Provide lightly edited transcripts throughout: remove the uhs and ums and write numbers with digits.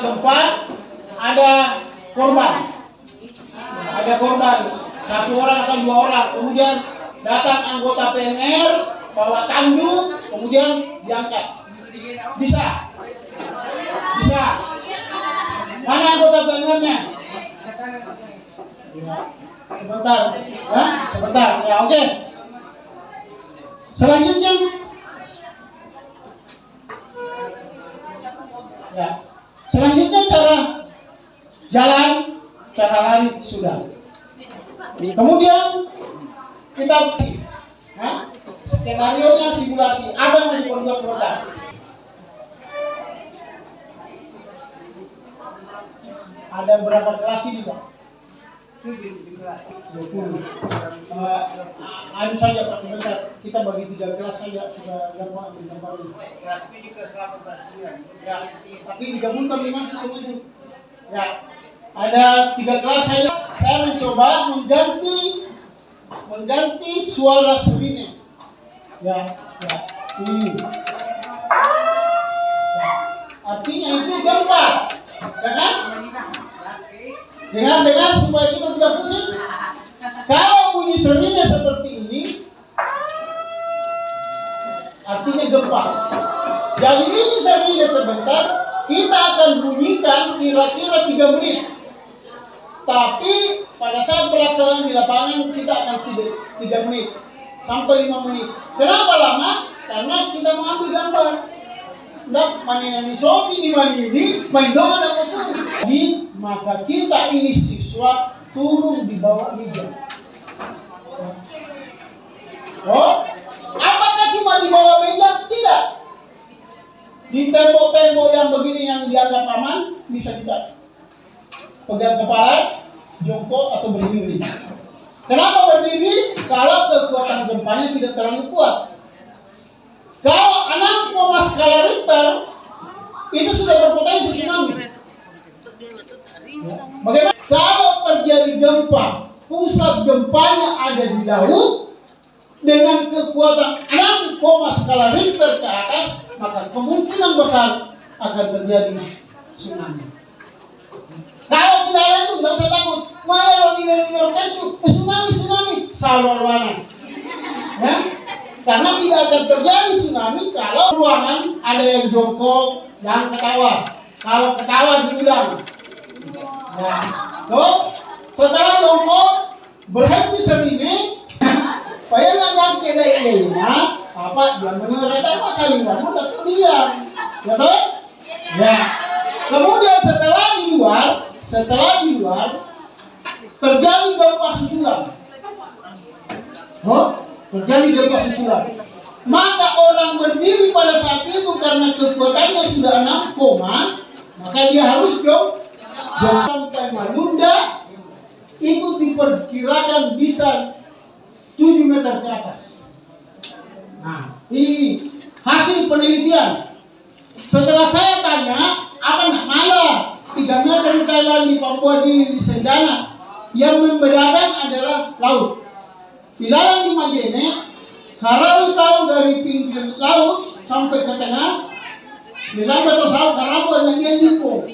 gempa ada korban. Ada korban, 1 orang atau 2 orang. Kemudian datang anggota PNR, bawa tandu, kemudian diangkat. Bisa? Bisa. Mana anggota PNR-nya? Ya. Sebentar. Ya, sebentar. Ya, oke. Selanjutnya. Ya. Selanjutnya cara jalan, cara lari sudah. Kemudian kita skenario-nya simulasi. Apa yang mau dibuat produk? Ada berapa kelas ini, Pak? 20. Ada saja, Pak, sebentar. Kita bagi 3 kelas saja sudah gampang ambil gambar ini. Kelas ini ke 18. Ya, tapi digabungkan masuk semua itu. Ya, ada 3 kelas saja. Saya mencoba mengganti suara sirine. Ya, ini. Ya. Artinya itu gambar, ya kan? Dengar supaya kita tidak pusing. Kalau bunyi sirine seperti ini, artinya gempa. Jadi ini sirine sebentar, kita akan bunyikan kira-kira 3 menit. Tapi pada saat pelaksanaan di lapangan kita akan 3 menit sampai 5 menit. Kenapa lama? Karena kita mau ambil gambar. Nggak main soti di mana ini, main doang dan musuh. Jadi maka kita ini siswa turun di bawah meja. Oh, apakah cuma di bawah meja? Tidak. Di tembok-tembok yang begini yang dianggap aman bisa kita pegang kepala, jongkok atau berdiri. Kenapa berdiri? Kalau kekuatan gempanya tidak terlalu kuat. Kalau 6 skala Richter itu sudah berpotensi tsunami. Bagaimana? Kalau terjadi gempa, pusat gempanya ada di laut dengan kekuatan 6 skala Richter ke atas, maka kemungkinan besar akan terjadi tsunami. Kalau tidak ada itu, tidak usah takut. Malah minor kencu, tsunami, saluana. Ya? Karena tidak akan terjadi tsunami kalau ruangan ada yang jongkok dan ketawa. Kalau ketawa diulang. Ya. Tuh, setelah jongkok berhenti sirine, supaya nggak kena lainnya. Apa dia menurut apa salinan udah diam. Ya toh? Ya. Kemudian setelah di luar terjadi gempa susulan. Oh, terjadi gempa susulan. Maka orang berdiri pada saat itu karena kekuatannya sudah 6, maka dia harus sampai Malunda itu diperkirakan bisa 7 meter ke atas. Nah, ini hasil penelitian. Setelah saya tanya, apa nak malah 3 meter di Thailand, di Papua, di Sendana, yang membedakan adalah laut. Ilalang di Majene, kalau tahu dari pinggir laut sampai ke tengah, ilalang betul tahu Karabuan yang dia Lipo.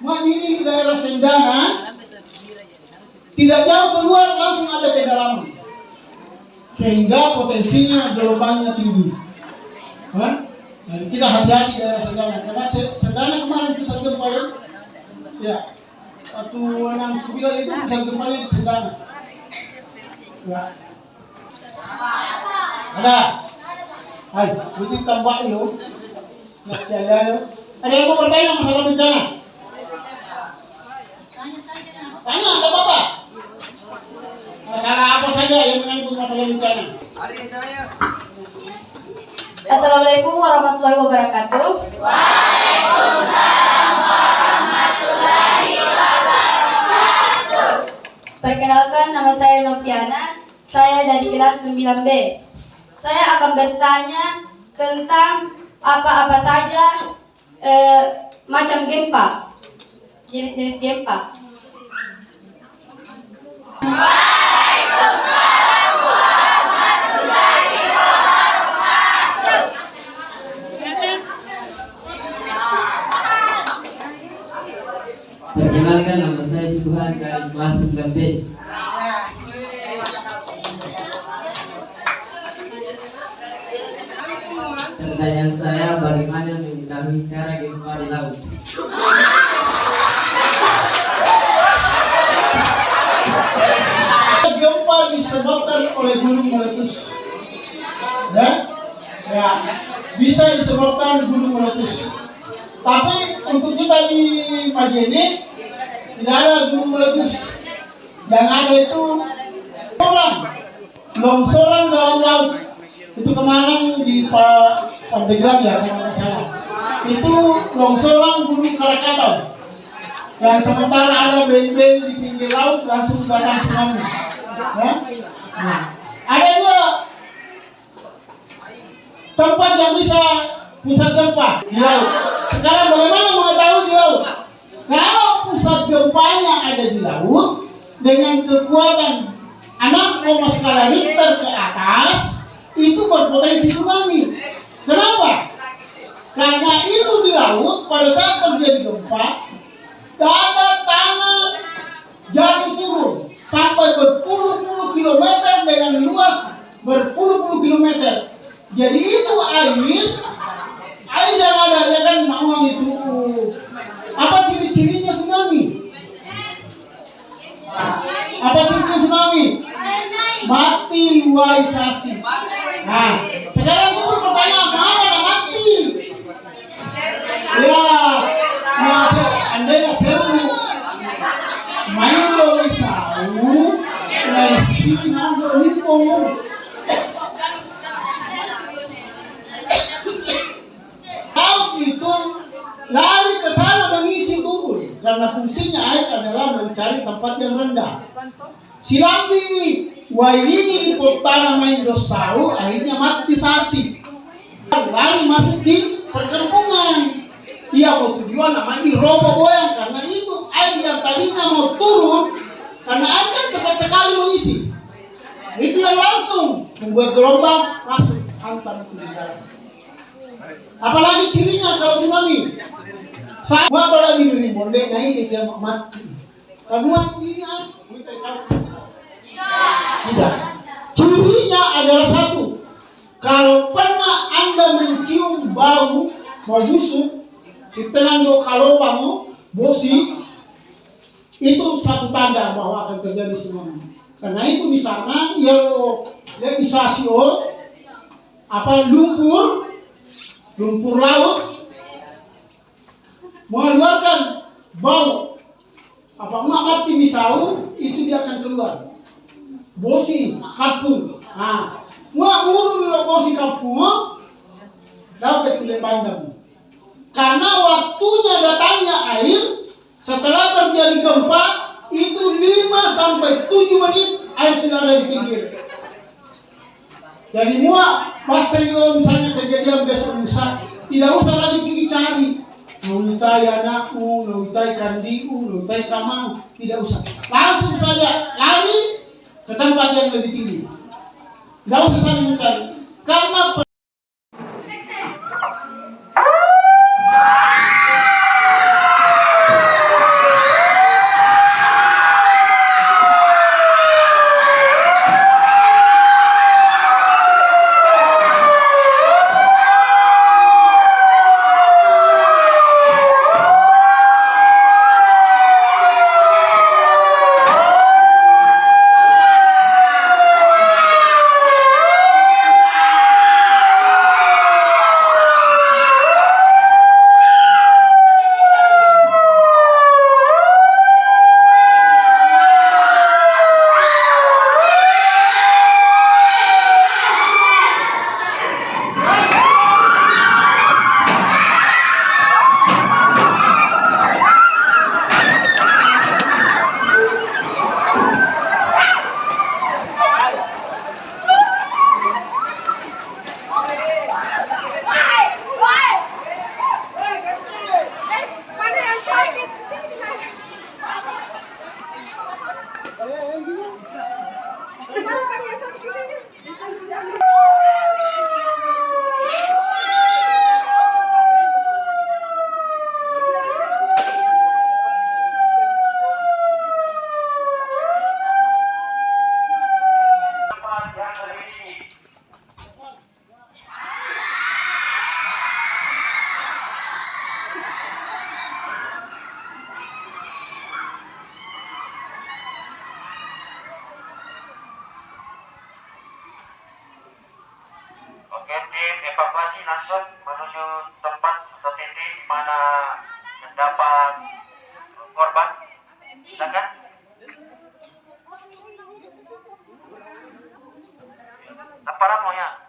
Ini di daerah Sendana, tidak jauh keluar langsung ada kedalaman, sehingga potensinya gelombangnya tinggi. Jadi kita hati-hati daerah Sendana, karena Sendana kemarin pusat gempa ya, waktu 69 itu pusat gempanya di Sendana. Ya. Ada. Hai, itu tambah yuk. Ada yang mau bertanya masalah bencana? Tanya, tidak apa-apa. Masalah apa saja yang menyangkut masalah bencana? Assalamualaikum warahmatullahi wabarakatuh. Waalaikumsalam warahmatullahi wabarakatuh. Perkenalkan, nama saya Noviana. Saya dari kelas 9B. Saya akan bertanya tentang apa-apa saja macam gempa, jenis-jenis gempa. Waalaikumsalam warahmatullahi wabarakatuh. kelas 9B. Pertanyaan saya, bagaimana mengetahui cara gempa di laut? Gempa disebabkan oleh gunung meletus. Ya, bisa disebabkan gunung meletus. Tapi untuk kita di Majene tidak ada gunung meletus. Yang ada itu longsoran dalam laut. Itu kemarin di Pandeglang ya, kalau nggak salah. Itu longsoran gunung Krakatau. Yang sementara ada benteng di pinggir laut langsung datang tsunami. Ya? Nah, ada juga tempat yang bisa pusat gempa di laut. Sekarang bagaimana mengetahui di laut? Kalau pusat gempanya ada di laut dengan kekuatan 6, skala Richter ke atas, itu berpotensi tsunami. Kenapa? Karena itu di laut pada saat terjadi gempa, ada tanah jatuh turun sampai berpuluh-puluh kilometer dengan luas berpuluh-puluh kilometer. Jadi itu air yang ada, ya kan, mau itu apa ciri-cirinya tsunami? Apa cirinya tsunami? Matiwaisasi. Nah, sekarang itu pertanyaan, mana yang mati? Ya, andainya seru main lo isau, laisi nando nipo. Laut itu lari ke sana mengisi turun, karena fungsinya air adalah mencari tempat yang rendah. Silambi waini di potana main dosau, akhirnya mati sasi. Lari masuk di perkampungan. Dia mau tujuan namanya di robo boyang, karena itu air yang tadinya mau turun, karena air kan cepat sekali mengisi. Itu yang langsung membuat gelombang masuk hantam itu di dalam. Apalagi cirinya kalau tsunami. Saya kalau di bonde, nah ini dia mati. Kamu ini tidak. Cirinya adalah satu. Kalau pernah Anda mencium bau busuk, si tenando kalau bangun bosi, itu satu tanda bahwa akan terjadi tsunami. Karena itu di sana legisasi lumpur laut mengeluarkan bau mati misau, itu dia akan keluar bosi kapung. Nah, mulu bosi kapung dapat tule bandang. Karena waktunya datangnya air setelah terjadi gempa itu 5 sampai 7 menit air sudah ada di pinggir. Jadi pas misalnya kejadian besok lusa, tidak usah lagi pergi cari nuitai anakmu, nuitai kandiku, nuitai kamau, tidak usah. Langsung saja lari ke tempat yang lebih tinggi. Tidak usah saling mencari. Karena evakuasi langsung menuju tempat atau titik di mana terdapat korban. Silakan. Apa namanya?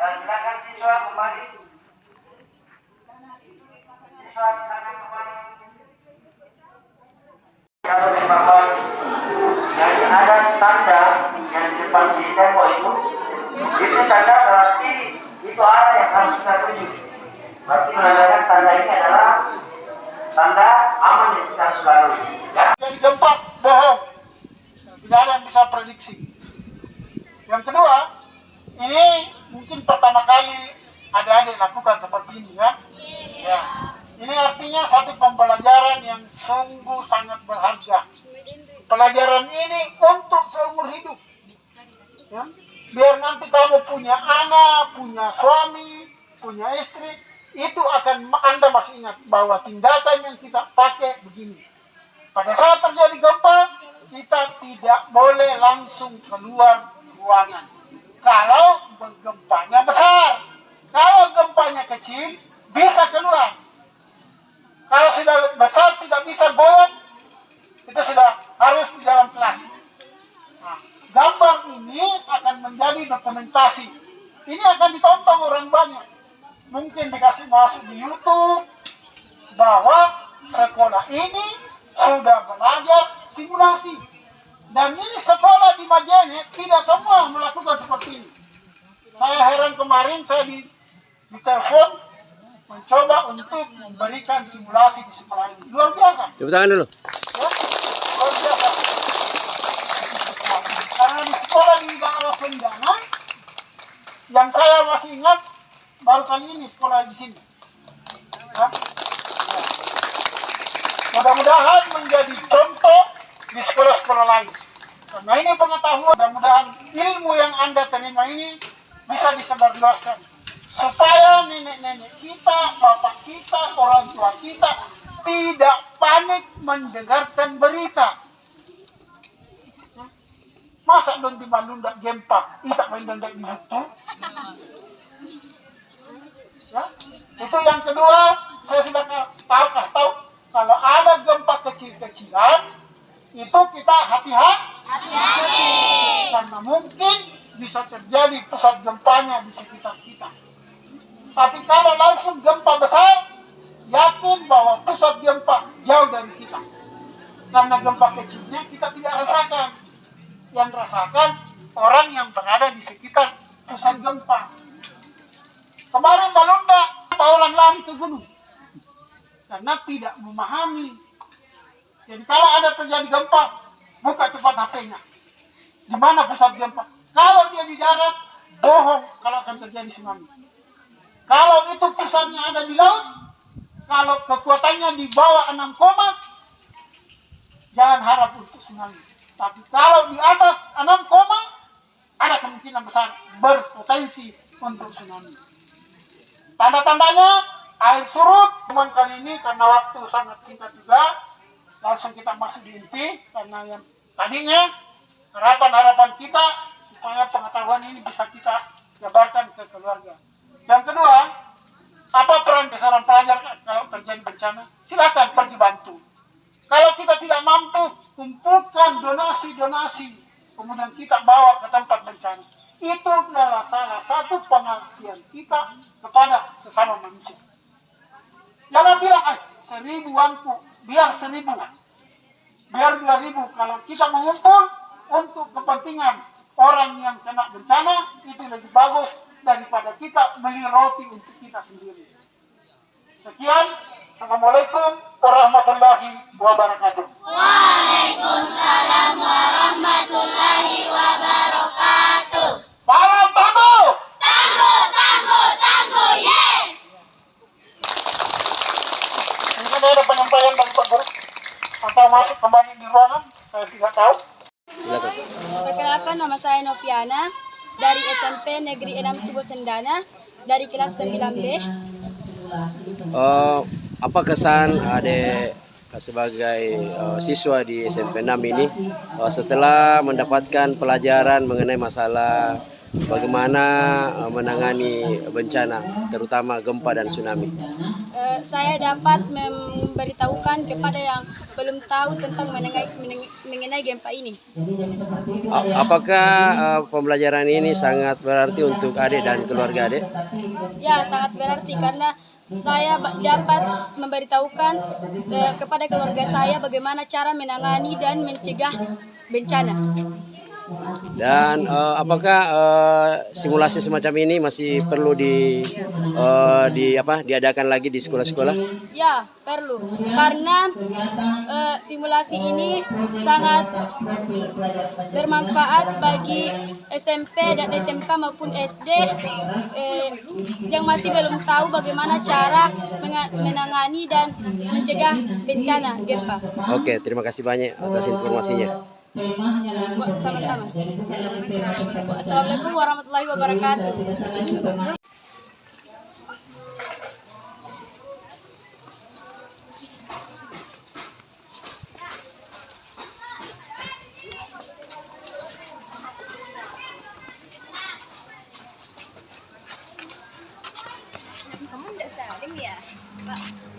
Ya, silakan siswa kembali. Siswa silakan kembali. Kalau evakuasi, jadi ada tanda yang di depan di tembok itu tanda berarti itu arah yang harus kita tuju. Berarti menandakan tanda ini adalah tanda aman yang kita harus lalui. Ya. Jadi gempa bohong, tidak ada yang bisa prediksi. Yang kedua, ini mungkin pertama kali adik-adik lakukan seperti ini ya. Ya. Ini artinya satu pembelajaran yang sungguh sangat berharga. Pelajaran ini untuk seumur hidup. Ya. Biar nanti kamu punya anak, punya suami, punya istri, itu akan Anda masih ingat bahwa tindakan yang kita pakai begini. Pada saat terjadi gempa, kita tidak boleh langsung keluar ruangan. Kalau gempanya besar, kalau gempanya kecil, bisa keluar. Kalau sudah besar tidak bisa goyang, kita sudah harus di dalam kelas. Nah, gambar ini akan menjadi dokumentasi. Ini akan ditonton orang banyak. Mungkin dikasih masuk di YouTube bahwa sekolah ini sudah belajar simulasi. Dan ini sekolah di Majene tidak semua melakukan seperti ini. Saya heran kemarin saya ditelepon mencoba untuk memberikan simulasi di sekolah ini. Luar biasa. Tepuk tangan dulu. Ya, luar biasa. Karena di sekolah di daerah Pendana, yang saya masih ingat baru kali ini sekolah di sini. Ya. Mudah-mudahan menjadi contoh di sekolah-sekolah lain. Karena ini pengetahuan, mudah-mudahan ilmu yang Anda terima ini bisa disebarluaskan. Supaya nenek-nenek kita, bapak kita, orang tua kita tidak panik mendengarkan berita. Masa don di Malunda gempa, itak main don di YouTube. Ya, itu yang kedua, saya sudah kasih tahu kalau ada gempa kecil-kecilan, itu kita hati-hati. Karena mungkin bisa terjadi pusat gempanya di sekitar kita. Tapi kalau langsung gempa besar, yakin bahwa pusat gempa jauh dari kita. Karena gempa kecilnya kita tidak rasakan. Yang rasakan orang yang berada di sekitar pusat gempa. Kemarin Malunda, orang lari ke gunung. Karena tidak memahami. Jadi kalau ada terjadi gempa, buka cepat HP-nya. Di mana pusat gempa? Kalau dia di darat, bohong kalau akan terjadi tsunami. Kalau itu pusatnya ada di laut, kalau kekuatannya di bawah 6, jangan harap untuk tsunami. Tapi kalau di atas 6, ada kemungkinan besar berpotensi untuk tsunami. Tanda-tandanya air surut. Cuman kali ini karena waktu sangat singkat juga, langsung kita masuk di inti. Karena yang tadinya harapan-harapan kita supaya pengetahuan ini bisa kita jabarkan ke keluarga. Yang kedua, apa peran seorang pelajar kalau terjadi bencana? Silakan pergi bantu. Kalau kita tidak mampu, kumpulkan donasi-donasi, kemudian kita bawa ke tempat bencana. Itu adalah salah satu pengertian kita kepada sesama manusia. Jangan bilang, 1.000 uangku, biar 1.000. Biar 2.000. Kalau kita mengumpul untuk kepentingan orang yang kena bencana itu lebih bagus daripada kita beli roti untuk kita sendiri. Sekian, Assalamualaikum warahmatullahi wabarakatuh. Waalaikumsalam warahmatullahi wabarakatuh. Salam tangguh. Tangguh, tangguh, tangguh, yes. Mungkin ada penyampaian dari Pak Guru atau masuk kembali di ruangan, saya tidak tahu. Perkenalkan, nama saya Noviana dari SMP Negeri 6 Tubuh Sendana dari kelas 9B. Apa kesan Adik sebagai siswa di SMP 6 ini setelah mendapatkan pelajaran mengenai masalah bagaimana menangani bencana, terutama gempa dan tsunami? Saya dapat memberitahukan kepada yang belum tahu tentang mengenai gempa ini. Apakah pembelajaran ini sangat berarti untuk adik dan keluarga adik? Ya, sangat berarti karena saya dapat memberitahukan kepada keluarga saya bagaimana cara menangani dan mencegah bencana. Dan apakah simulasi semacam ini masih perlu diadakan lagi di sekolah-sekolah? Ya, perlu. Karena simulasi ini sangat bermanfaat bagi SMP dan SMK maupun SD yang masih belum tahu bagaimana cara menangani dan mencegah bencana gempa. Oke, terima kasih banyak atas informasinya. Sama-sama. Assalamualaikum warahmatullahi wabarakatuh. Kamu tidak saling ya, Pak?